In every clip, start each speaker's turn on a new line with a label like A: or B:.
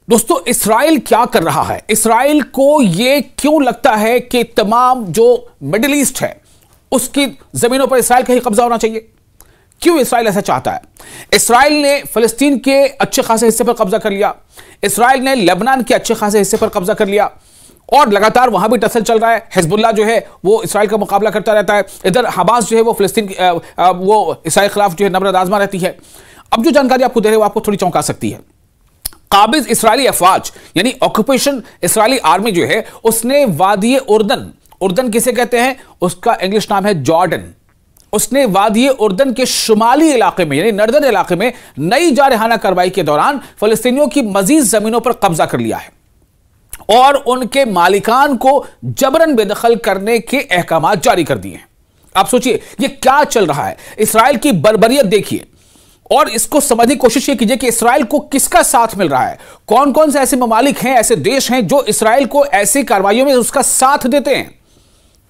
A: दोस्तों, इसराइल क्या कर रहा है? इसराइल को यह क्यों लगता है कि तमाम जो मिडिल ईस्ट है उसकी जमीनों पर इसराइल का ही कब्जा होना चाहिए? क्यों इसराइल ऐसा चाहता है? इसराइल ने फिलिस्तीन के अच्छे खासे हिस्से पर कब्जा कर लिया, इसराइल ने लेबनान के अच्छे खासे हिस्से पर कब्जा कर लिया और लगातार वहां भी टसल चल रहा है। हिजबुल्लाह जो है वो इसराइल का मुकाबला करता रहता है, इधर हमास जो है वो फिलिस्तीन वो इसराइल के खिलाफ जो है नबरद आजमा रहती है। अब जो जानकारी आपको दे रहे हैं वो आपको थोड़ी चौंका सकती है। काबिज इसराइली अफवाज यानी ऑक्यूपेशन इसराइली आर्मी जो है उसने वादी उर्दन किसे कहते हैं, उसका इंग्लिश नाम है जॉर्डन, उसने वादी उर्दन के शुमाली इलाके में यानी नर्दन इलाके में नई जारहाना कार्रवाई के दौरान फलस्तीनियों की मजीद जमीनों पर कब्जा कर लिया है और उनके मालिकान को जबरन बेदखल करने के अहकाम जारी कर दिए हैं। आप सोचिए ये क्या चल रहा है, इसराइल की बर्बरियत देखिए और इसको समझने की कोशिश ये कीजिए कि इसराइल को किसका साथ मिल रहा है, कौन कौन से ऐसे ममालिक हैं, ऐसे देश हैं जो इसराइल को ऐसी कार्रवाइयों में उसका साथ देते हैं।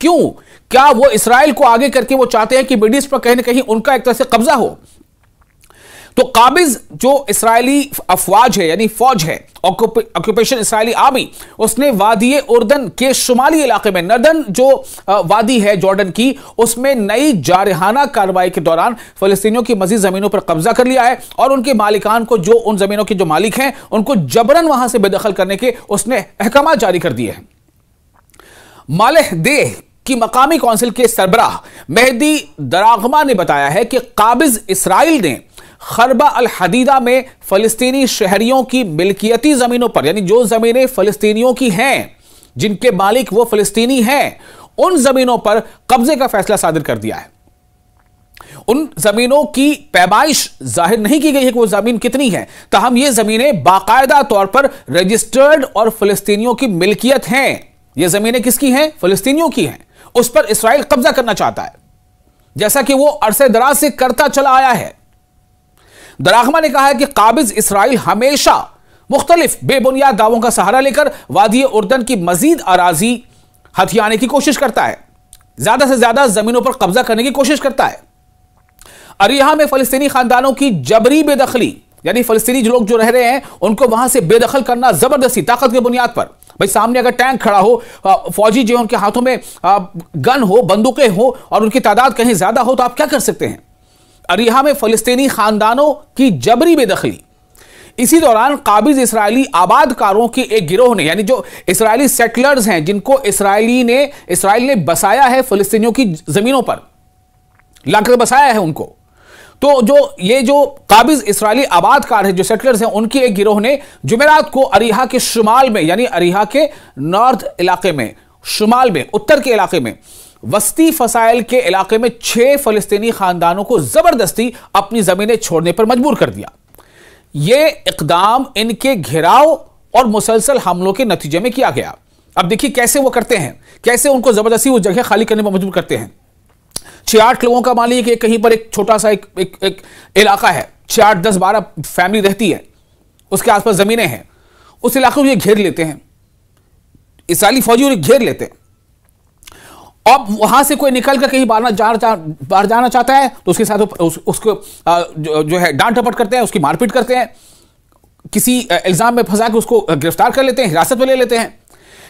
A: क्यों? क्या वो इसराइल को आगे करके वो चाहते हैं कि मिडिल ईस्ट पर कहीं ना कहीं उनका एक तरह से कब्जा हो? तो काबिज जो इसराइली अफवाज है यानी फौज है, ऑक्यूपेशन इसराइली आर्मी, उसने वादी उर्दन के शुमाली इलाके में नर्दन जो वादी है जॉर्डन की, उसमें नई जारहाना कार्रवाई के दौरान फलस्तीनियों की मजीद जमीनों पर कब्जा कर लिया है और उनके मालिकान को, जो उन जमीनों के जो मालिक हैं, उनको जबरन वहां से बेदखल करने के उसने अहकाम जारी कर दिए हैं। मालेह देह की मकामी काउंसिल के सरबराह मेहदी दरागमा ने बताया है कि काबिज इसराइल ने खरबा अल हदीदा में फलस्तीनी शहरियों की मिल्कियती जमीनों पर यानी जो जमीनें फलस्तीनियों की हैं, जिनके मालिक वो फलस्तीनी हैं, उन जमीनों पर कब्जे का फैसला सादिर कर दिया है। उन जमीनों की पैमाइश जाहिर नहीं की गई है कि वो जमीन कितनी है, ताहम ये जमीनें बाकायदा तौर पर रजिस्टर्ड और फलस्तीनियों की मिल्कियत हैं। ये जमीनें किसकी हैं? फलस्तीनियों की हैं। उस पर इसराइल कब्जा करना चाहता है, जैसा कि वो अरसे दराज से करता चला आया है। दरागमा ने कहा है कि काबिज इसराइल हमेशा मुख्तलिफ बेबुनियाद दावों का सहारा लेकर वादी उर्दन की मजीद अराजी हथियाने की कोशिश करता है, ज्यादा से ज्यादा जमीनों पर कब्जा करने की कोशिश करता है। अरिहा में फलस्तीनी खानदानों की जबरी बेदखली यानी फलस्तीनी लोग जो रह रहे हैं उनको वहां से बेदखल करना जबरदस्ती ताकत की बुनियाद पर। भाई सामने अगर टैंक खड़ा हो, फौजी जो उनके हाथों में गन हो, बंदूकें हो और उनकी तादाद कहीं ज्यादा हो तो आप क्या कर सकते हैं? अरिहा में फलस्तीनी खानदानों की जबरी बेदखली। इसी दौरान काबिज इसराइली आबादकारों के एक गिरोह ने यानी जो इसराइली सेटलर्स हैं जिनको इसराइल ने बसाया है फलस्तीनियों की जमीनों पर लाकर बसाया है उनको, तो जो काबिज इसराइली आबादकार है, जो सेटलर्स हैं, उनकी एक गिरोह ने जुमेरात को अरिहा के शुमाल में यानी अरिहा के नॉर्थ इलाके में, शुमाल में, उत्तर के इलाके में, वस्ती फसाइल के इलाके में 6 फलस्तीनी खानदानों को जबरदस्ती अपनी जमीनें छोड़ने पर मजबूर कर दिया। यह इकदाम इनके घेराव और मुसलसल हमलों के नतीजे में किया गया। अब देखिए कैसे वो करते हैं, कैसे उनको जबरदस्ती वो जगह खाली करने पर मजबूर करते हैं। 6-8 लोगों का मालिक है, कहीं पर एक छोटा सा एक इलाका है, 6-8 10-12 फैमिली रहती है, उसके आसपास जमीनें हैं, उस इलाके को ये घेर लेते हैं, इसराइली फौजी उन्हें घेर लेते हैं। अब वहां से कोई निकल कर कहीं बाहर जाना चाहता है तो उसके साथ उसको जो है डांट टपट करते हैं, उसकी मारपीट करते हैं, किसी इल्जाम में फंसा के उसको गिरफ्तार कर लेते हैं, हिरासत में ले लेते हैं।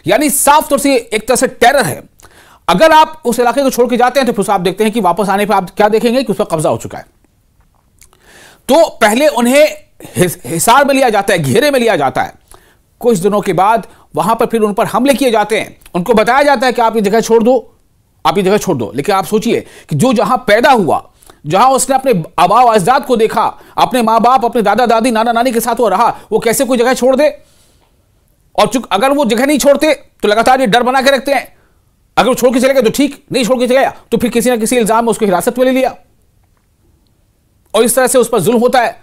A: यानी साफ तौर से एक तरह से टेरर है। अगर आप उस इलाके को छोड़ के जाते हैं तो फिर आप देखते हैं कि वापस आने पर आप क्या देखेंगे कि उस पर कब्जा हो चुका है। तो पहले उन्हें हिसार में लिया जाता है, घेरे में लिया जाता है, कुछ दिनों के बाद वहां पर फिर उन पर हमले किए जाते हैं, उनको बताया जाता है कि आप ये जगह छोड़ दो, आप ये जगह छोड़ दो। लेकिन आप सोचिए कि जो जहां पैदा हुआ, जहां उसने अपने आबा अजदाद को देखा, अपने माँ बाप, अपने दादा दादी, नाना नानी के साथ वो रहा, वो कैसे कोई जगह छोड़ दे? और अगर वो जगह नहीं छोड़ते तो लगातार ये डर बना के रखते हैं, अगर वो छोड़ के चले गए तो ठीक, नहीं छोड़ के चले गया तो फिर किसी ना किसी इल्जाम में उसको हिरासत में ले लिया और इस तरह से उस पर जुल्म होता है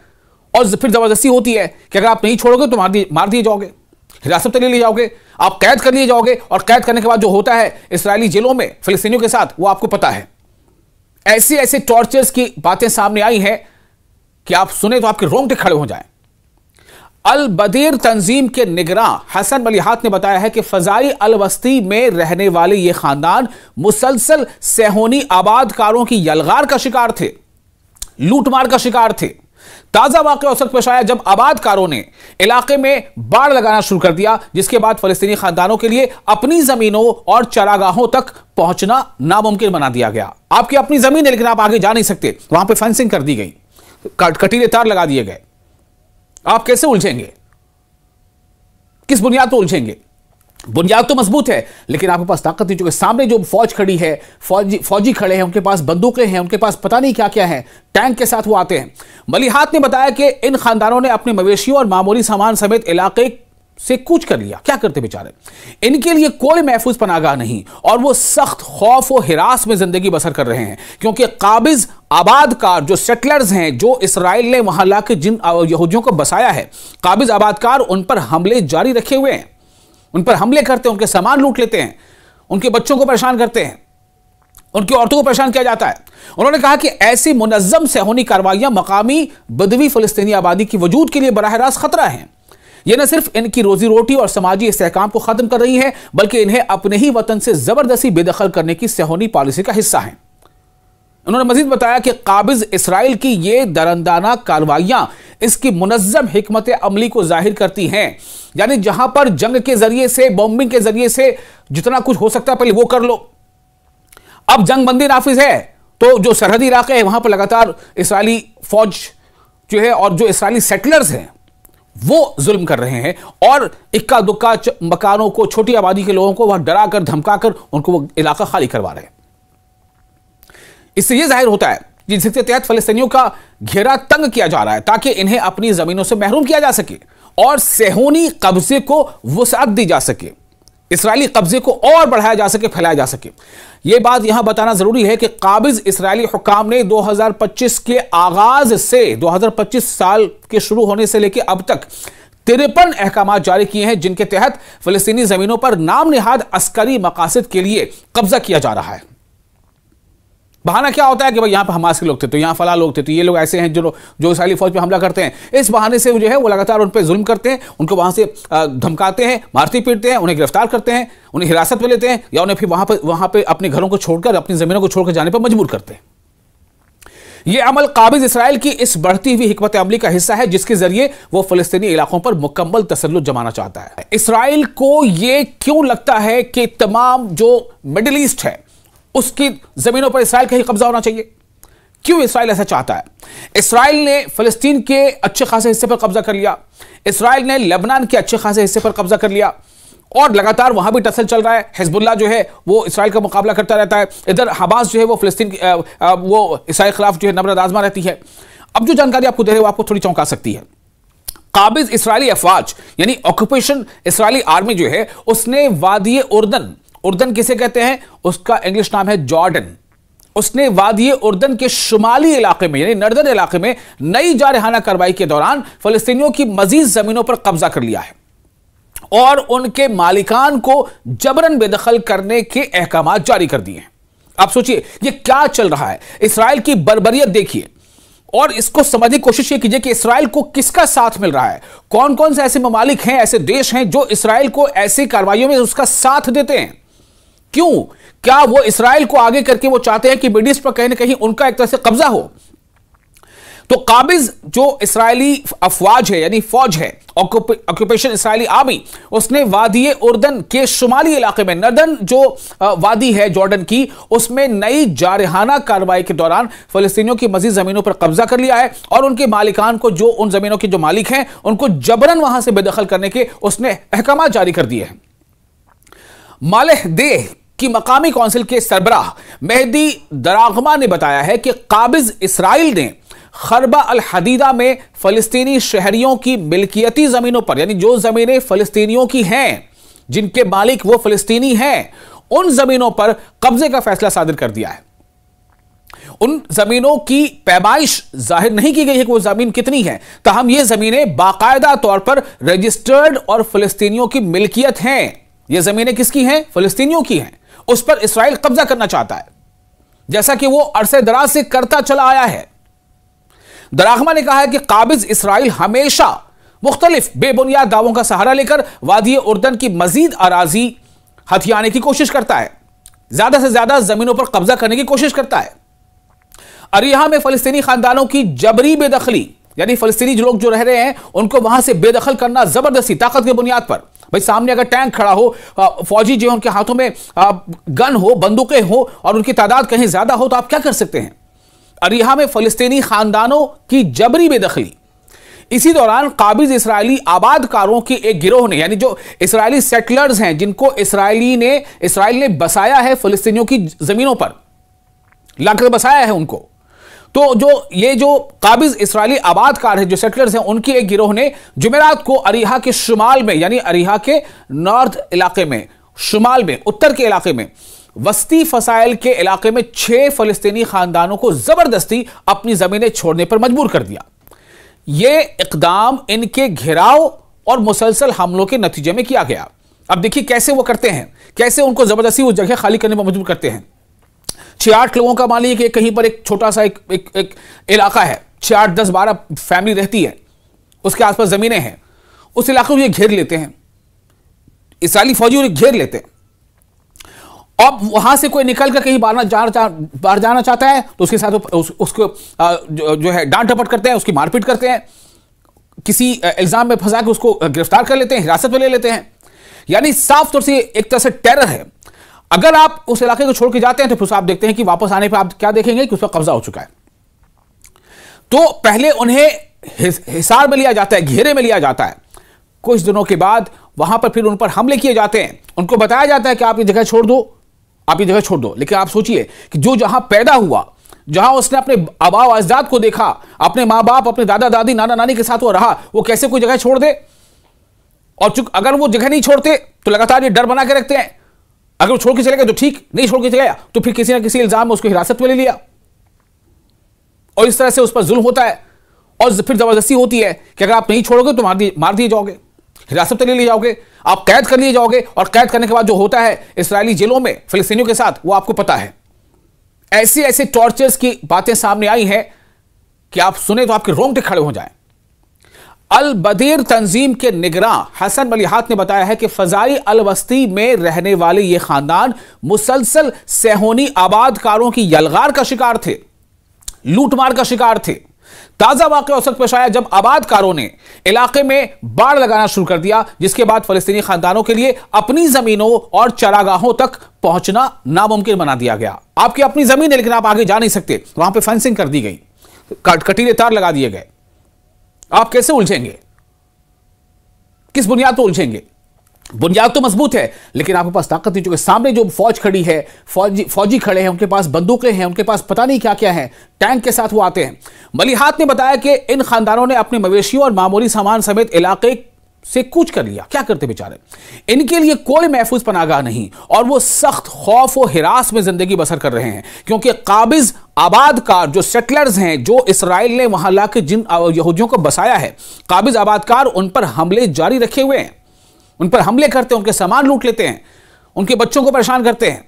A: और फिर जबरदस्ती होती है कि अगर आप नहीं छोड़ोगे तो मार दिए जाओगे, हिरासत में ले लिए जाओगे, आप कैद कर लिए जाओगे और कैद करने के बाद जो होता है इसराइली जेलों में फिलिस्तीनियों के साथ वो आपको पता है। ऐसे ऐसे टॉर्चर्स की बातें सामने आई हैं कि आप सुने तो आपके रोंगटे खड़े हो जाएं। अल बदीर तंजीम के निगरां हसन मलिहात ने बताया है कि फजाई अल वस्ती में रहने वाले ये खानदान मुसलसल सेहोनी आबादकारों की यलगार का शिकार थे, लूटमार का शिकार थे। ताजा वाकया उस वक्त पेश आया जब आबादकारों ने इलाके में बाड़ लगाना शुरू कर दिया, जिसके बाद फलस्तीनी खानदानों के लिए अपनी जमीनों और चरागाहों तक पहुंचना नामुमकिन बना दिया गया। आपकी अपनी जमीन है लेकिन आप आगे जा नहीं सकते, वहां पे फेंसिंग कर दी गई, कटीले तार लगा दिए गए। आप कैसे उलझेंगे? किस बुनियाद पर उलझेंगे? बुनियाद तो मजबूत है लेकिन आपके पास ताकत नहीं। चुके सामने जो फौज खड़ी है, फौजी खड़े हैं, उनके पास बंदूकें हैं, उनके पास पता नहीं क्या क्या है, टैंक के साथ वो आते हैं। मलिहात ने बताया कि इन खानदानों ने अपने मवेशियों और मामूली सामान समेत इलाके से कूच कर लिया। क्या करते बेचारे? इनके लिए कोई महफूज पनागाह नहीं और वो सख्त खौफ और हिरास में जिंदगी बसर कर रहे हैं, क्योंकि काबिज आबादकार जो सेटलर्स हैं, जो इसराइल ने वहां लाके जिन यहूदियों को बसाया है, काबिज आबादकार उन पर हमले जारी रखे हुए हैं, उन पर हमले करते हैं, उनके सामान लूट लेते हैं, उनके बच्चों को परेशान करते हैं, उनकी औरतों को परेशान किया जाता है। उन्होंने कहा कि ऐसी मुनज्जम सेहूनी कार्रवाइयां मकामी बदवी फलस्तीनी आबादी की वजूद के लिए बराह रास्त खतरा हैं। यह न सिर्फ इनकी रोजी रोटी और समाजी इस्तेहकाम को खत्म कर रही है, बल्कि इन्हें अपने ही वतन से जबरदस्ती बेदखल करने की सेहूनी पॉलिसी का हिस्सा है। उन्होंने मजीद बताया कि काबिज इसराइल की ये दरंदाना कार्रवाइयां इसकी मुनज्जम हिकमत अमली को जाहिर करती हैं। यानी जहां पर जंग के जरिए से, बॉम्बिंग के जरिए से जितना कुछ हो सकता है पहले वो कर लो। अब जंग बंदी नाफिज है तो जो सरहदी इलाके हैं वहां पर लगातार इसराइली फौज जो है और जो इसराइली सेटलर्स हैं वो जुल्म कर रहे हैं और इक्का दुक्का मकानों को, छोटी आबादी के लोगों को वहां डरा कर धमका कर उनको वो इलाका खाली करवा रहे हैं। इससे यह जाहिर होता है कि जिसके तहत फलस्तीनियों का घेरा तंग किया जा रहा है ताकि इन्हें अपनी जमीनों से महरूम किया जा सके और सेहूनी कब्जे को वुसअत दी जा सके, इसराइली कब्जे को और बढ़ाया जा सके, फैलाया जा सके। यह बात यहां बताना जरूरी है कि काबिज इसराइली हुक्काम ने 2025 के आगाज से 2025 साल के शुरू होने से लेकर अब तक 53 अहकाम जारी किए हैं, जिनके तहत फलस्तीनी जमीनों पर नाम निहाद अस्करी मकासद के लिए कब्जा किया जा रहा है। बहाना क्या होता है कि भाई यहां पर हमास के लोग थे तो यहां फला लोग थे तो ये लोग ऐसे हैं जो इसराइली फौज पे हमला करते हैं। इस बहाने से जो है वो लगातार उन पर जुल्म करते हैं, उनको वहां से धमकाते हैं, मारते पीटते हैं, उन्हें गिरफ्तार करते हैं, उन्हें हिरासत में लेते हैं या उन्हें फिर वहां पर अपने घरों को छोड़कर, अपनी जमीनों को छोड़कर जाने पर मजबूर करते हैं। यह अमल काबिज इसराइल की इस बढ़ती हुई हिकमत अमली का हिस्सा है जिसके जरिए वो फलस्तीनी इलाकों पर मुकम्मल तसल्लुत जमाना चाहता है। इसराइल को यह क्यों लगता है कि तमाम जो मिडिल ईस्ट है उसकी जमीनों पर इसराइल का ही कब्जा होना चाहिए? क्यों इसराइल ऐसा चाहता है? इसराइल ने फलस्तीन के अच्छे खासे हिस्से पर कब्जा कर लिया, इसराइल ने लेबनान के अच्छे खासे हिस्से पर कब्जा कर लिया और लगातार वहां भी टसल चल रहा है। हिजबुल्लाह जो है वो इसराइल का मुकाबला करता रहता है, इधर हमास जो है वो फलस्तीन वो इसराइल के खिलाफ जो है नबरद आजमा रहती है। अब जो जानकारी आपको दे रहे हैं वो आपको थोड़ी चौंका सकती है। काबिज इसराइली अफवाज यानी ऑक्यूपेशन इसराइली आर्मी जो है उसने वादी उर्दन किसे कहते हैं? उसका इंग्लिश नाम है जॉर्डन। उसने वादी उर्दन के शुमाली इलाके में यानी नर्दन इलाके में नई जारहाना कार्रवाई के दौरान फलस्तीनियों की मजीद जमीनों पर कब्जा कर लिया है और उनके मालिकान को जबरन बेदखल करने के अहकाम जारी कर दिए हैं। आप सोचिए ये क्या चल रहा है। इसराइल की बर्बरियत देखिए और इसको समझने की कोशिश ये कीजिए कि इसराइल को किसका साथ मिल रहा है। कौन कौन से ऐसे ममालिक हैं, ऐसे देश हैं जो इसराइल को ऐसी कार्रवाइयों में उसका साथ देते हैं? क्यों? क्या वो इसराइल को आगे करके वो चाहते हैं कि मिडिल ईस्ट पर कहीं ना कहीं उनका एक तरह से कब्जा हो? तो काबिज जो इसराइली अफवाज है यानी फौज है, ऑक्यूपेशन इसराइली आर्मी, उसने वादी उर्दन के शुमाली इलाके में नर्दन जो वादी है जॉर्डन की, उसमें नई जारहाना कार्रवाई के दौरान फलस्तीनियों की मजीद जमीनों पर कब्जा कर लिया है और उनके मालिकान को, जो उन जमीनों के जो मालिक हैं, उनको जबरन वहां से बेदखल करने के उसने अहकाम जारी कर दिए हैं। मालेह देह की मकामी काउंसिल के सरबराह मेहदी दरागमा ने बताया है कि काबिज इसराइल ने खरबा अल हदीदा में फलस्तीनी शहरियों की मिल्कियती जमीनों पर यानी जो जमीनें फलस्तीनियों की हैं, जिनके मालिक वो फलस्तीनी हैं, उन जमीनों पर कब्जे का फैसला सादिर कर दिया है। उन जमीनों की पैमाइश जाहिर नहीं की गई है कि वो जमीन कितनी है, ताहम ये जमीनें बाकायदा तौर पर रजिस्टर्ड और फलस्तीनियों की मिल्कियत हैं। ये जमीनें किसकी हैं? फलस्तीनियों की हैं। उस पर इसराइल कब्जा करना चाहता है, जैसा कि वो अरसे दराज से करता चला आया है। दरागमा ने कहा है कि काबिज इसराइल हमेशा मुख्तलिफ बेबुनियाद दावों का सहारा लेकर वादी उर्दन की मजीद अराजी हथियाने की कोशिश करता है, ज्यादा से ज्यादा जमीनों पर कब्जा करने की कोशिश करता है। अरिहा में फलस्तीनी खानदानों की जबरी बेदखली यानी फलस्तीनी लोग जो रह रहे हैं उनको वहां से बेदखल करना जबरदस्ती ताकत की बुनियाद पर। भाई सामने अगर टैंक खड़ा हो, फौजी जो उनके हाथों में गन हो, बंदूकें हो और उनकी तादाद कहीं ज्यादा हो, तो आप क्या कर सकते हैं? अरीहा में फलस्तीनी खानदानों की जबरी बेदखली। इसी दौरान काबिज इसराइली आबादकारों की एक गिरोह ने, यानी जो इसराइली सेटलर्स हैं जिनको इसराइल ने बसाया है फलस्तीनियों की जमीनों पर लाकर बसाया है उनको, तो ये जो काबिज इसराइली आबादकार हैं, जो सेटलर्स हैं, उनकी एक गिरोह ने जुमेरात को अरीहा के शुमाल में, यानी अरीहा के नॉर्थ इलाके में, शुमाल में, उत्तर के इलाके में, वस्ती फसाइल के इलाके में 6 फलस्तीनी खानदानों को जबरदस्ती अपनी जमीनें छोड़ने पर मजबूर कर दिया। यह इकदाम इनके घेराव और मुसलसल हमलों के नतीजे में किया गया। अब देखिए कैसे वो करते हैं, कैसे उनको जबरदस्ती उस जगह खाली करने पर मजबूर करते हैं। 6-8 लोगों का मान लीजिए कि कहीं पर एक छोटा सा एक इलाका है, 6-8, 10, 12 फैमिली रहती है, उसके आसपास जमीनें हैं, उस इलाके को ये घेर लेते हैं, इसराइली फौजी उन्हें घेर लेते हैं। अब वहां से कोई निकल कर कहीं बाहर जाना चाहता है तो उसके साथ उसको जो है डांट डपट करते हैं, उसकी मारपीट करते हैं, किसी इल्जाम में फंसा के उसको गिरफ्तार कर लेते हैं, हिरासत में ले लेते हैं। यानी साफ तौर से एक तरह से टेरर है। अगर आप उस इलाके को छोड़ के जाते हैं तो फिर आप देखते हैं कि वापस आने पर आप क्या देखेंगे कि उस पर कब्जा हो चुका है। तो पहले उन्हें हिसार में लिया जाता है, घेरे में लिया जाता है। कुछ दिनों के बाद वहां पर फिर उन पर हमले किए जाते हैं। उनको बताया जाता है कि आप ये जगह छोड़ दो, आप ये जगह छोड़ दो। लेकिन आप सोचिए कि जो जहां पैदा हुआ, जहां उसने अपने आबाओ अजदाद को देखा, अपने माँ बाप, अपने दादा दादी, नाना नानी के साथ वो रहा, वो कैसे कोई जगह छोड़ दे? और अगर वो जगह नहीं छोड़ते तो लगातार ये डर बना के रखते हैं, अगर वो छोड़ के चले गए तो ठीक, नहीं छोड़ के चले गया तो फिर किसी ना किसी इल्जाम में उसको हिरासत में ले लिया, और इस तरह से उस पर जुल्म होता है। और फिर जबरदस्ती होती है कि अगर आप नहीं छोड़ोगे तो मार दिए जाओगे, हिरासत में ले लिए जाओगे, आप कैद कर लिए जाओगे। और कैद करने के बाद जो होता है इसराइली जेलों में फिलिस्तीनियों के साथ, वो आपको पता है। ऐसे ऐसे टॉर्चर्स की बातें सामने आई हैं कि आप सुने तो आपके रोंगटे खड़े हो जाएं। अल बदीर तंजीम के निगरां हसन मलिहात ने बताया है कि फजाई अल वस्ती में रहने वाले ये खानदान मुसलसल सेहोनी आबादकारों की यलगार का शिकार थे, लूटमार का शिकार थे। ताजा वाकया उस वक्त पेश आया जब आबादकारों ने इलाके में बाड़ लगाना शुरू कर दिया, जिसके बाद फलस्तीनी खानदानों के लिए अपनी जमीनों और चरागाहों तक पहुंचना नामुमकिन बना दिया गया। आपकी अपनी जमीन है लेकिन आप आगे जा नहीं सकते, वहां पे फेंसिंग कर दी गई, कटीले तार लगा दिए गए। आप कैसे उलझेंगे? किस बुनियाद पर उलझेंगे? बुनियाद तो मजबूत है लेकिन आपके पास ताकत नहीं। चुके सामने जो फौज खड़ी है, फौजी खड़े हैं, उनके पास बंदूकें हैं, उनके पास पता नहीं क्या क्या है, टैंक के साथ वो आते हैं। मलिहात ने बताया कि इन खानदानों ने अपने मवेशियों और मामूली सामान समेत इलाके से कूच कर लिया। क्या करते बेचारे? इनके लिए कोई महफूज पनागाह नहीं और वो सख्त खौफ और हिरास में जिंदगी बसर कर रहे हैं, क्योंकि काबिज आबादकार जो सेटलर्स हैं, जो इसराइल ने वहां लाके जिन यहूदियों को बसाया है, काबिज आबादकार उन पर हमले जारी रखे हुए हैं, उन पर हमले करते हैं, उनके सामान लूट लेते हैं, उनके बच्चों को परेशान करते हैं,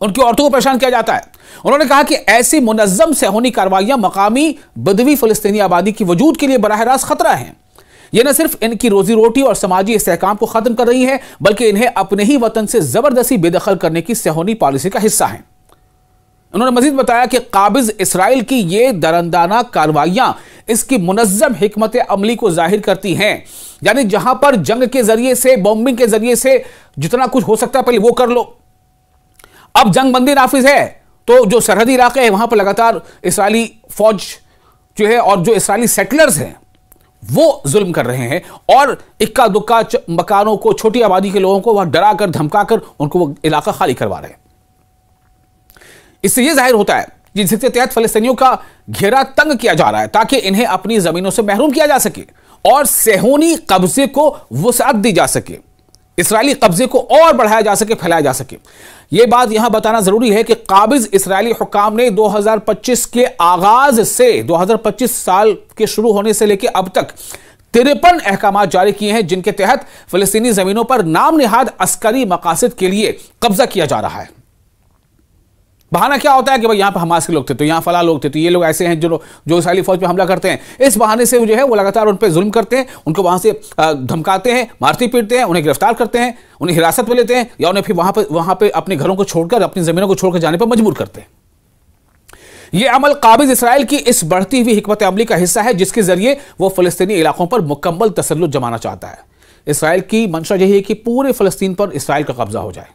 A: उनकी औरतों को परेशान किया जाता है। उन्होंने कहा कि ऐसी मुनज्जम सेहोनी कार्रवाइयां मकामी बदवी फलस्तीनी आबादी की वजूद के लिए बराह रास्त खतरा है। यह न सिर्फ इनकी रोजी रोटी और समाजी इस्तेहकाम को खत्म कर रही है, बल्कि इन्हें अपने ही वतन से जबरदस्ती बेदखल करने की सेहोनी पॉलिसी का हिस्सा है। उन्होंने मजीद बताया कि काबिज इसराइल की ये दरंदाना कार्रवाइयां इसकी मुनज्जम हिकमत अमली को जाहिर करती हैं। यानी जहां पर जंग के जरिए से, बॉम्बिंग के जरिए से जितना कुछ हो सकता है पहले वो कर लो। अब जंग बंदी नाफिज है तो जो सरहदी इलाके हैं वहां पर लगातार इसराइली फौज जो है और जो इसराइली सेटलर्स हैं वो जुल्म कर रहे हैं और इक्का दुक्का मकानों को, छोटी आबादी के लोगों को वहां डराकर धमकाकर उनको वो इलाका खाली करवा रहे हैं। इससे यह जाहिर होता है कि जिसके तहत फलस्तीनियों का घेरा तंग किया जा रहा है ताकि इन्हें अपनी जमीनों से महरूम किया जा सके और सेहोनी कब्जे को वुसअत दी जा सके, इसराइली कब्जे को और बढ़ाया जा सके, फैलाया जा सके। यह बात यहां बताना जरूरी है कि काबिज इसराइली हुक्काम ने 2025 के आगाज से, 2025 साल के शुरू होने से लेकर अब तक 53 अहकाम जारी किए हैं जिनके तहत फलस्तीनी जमीनों पर नाम निहाद अस्करी मकासद के लिए कब्जा किया जा रहा है। बहाना क्या होता है कि भाई यहां पर हमास के लोग थे, तो यहां फला लोग थे, तो ये लोग ऐसे हैं जो इसराइली फौज पे हमला करते हैं। इस बहाने से जो है वो लगातार उन पर जुल्म करते हैं, उनको वहां से धमकाते हैं, मारते पीटते हैं, उन्हें गिरफ्तार करते हैं, उन्हें हिरासत में लेते हैं या उन्हें फिर वहां पे अपने घरों को छोड़कर, अपनी जमीनों को छोड़कर जाने पर मजबूर करते हैं। यह अमल काबिज इसराइल की इस बढ़ती हुई हिकमत अमली का हिस्सा है, जिसके जरिए वो फलस्तीनी इलाकों पर मुकम्मल तसल्लुत जमाना चाहता है। इसराइल की मंशा यही है कि पूरे फलस्तीन पर इसराइल का कब्जा हो जाए।